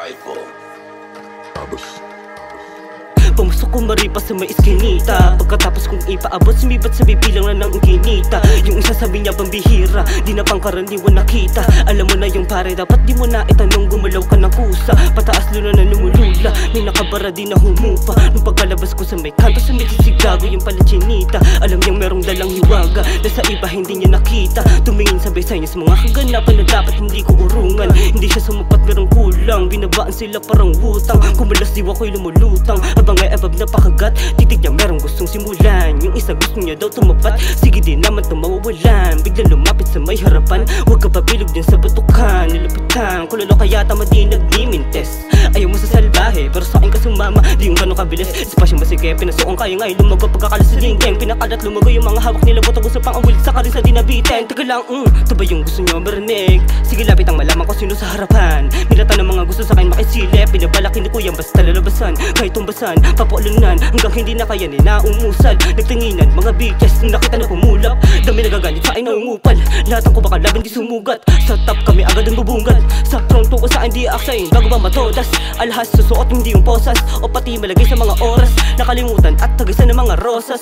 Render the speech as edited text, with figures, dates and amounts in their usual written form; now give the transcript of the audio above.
Rifle. Pumusok ko maripa sa may iskinita. Pagkatapos kong ipaabot, sumibat sa bibilang na ng kinita. Yung isa sabi niya pambihira, di na pangkaraniwan nakita. Alam mo na yung pare, dapat di mo na itanong, gumalaw ka ng kusa. Pataas luna na lumulula, may nakabara di na humupa. Nung pagkalabas ko sa may kanto, sumitsisigago yung pala chinita. Alam niyang merong dalang hiwaga, na sa iba hindi niya nakita. Tumingin sabay sa inyo sa mga kaganapan na dapat hindi ko urungan. Hindi siya sumapat, merong kulang, binabaan sila parang wutang. Kumulas diwa ko'y lumulutang, abang abab na pakagat, titig niya merong gustong simulan. Yung isa gusto niya daw tumapat, sige din naman tumawawalan. Biglang lumapit sa may harapan, huwag ka pabilog din sa batukan. Nilapitan, kulalo kaya tama di nagdimintes. Ayaw mo sa salbahe, pero sa akin ka sumama, di yung gano'ng kabilis. Espasyo masige, pinasuong kaya nga'y lumago pagkakalas sa linggeng. Pinakalat lumago yung mga hawak nila, butang gusto pang awilit sa karin sa dinabitin. Taga lang, ito ba yung gusto niyo marinig? Sige lapit ang malaman ko sino sa harapan. Nilatan ng mga gusto sa akin makisilip, pinabalak hindi ko yan basta lalabasan. Kahit tumbasan, papuulunan, hanggang hindi na kaya nila umusal. Nagtinginan, mga bitches, nung nakita na pumulap. Dami nagaganit sa akin na umupal. Lahat ang ko baka laban di sumugat. Sa top kami agad ang bubungat. Sa pronto ko sa hindi aksayin, bago ba matodas. Alhas susuot hindi yung posas, o pati malagay sa mga oras. Nakalimutan at tagasan ng mga rosas.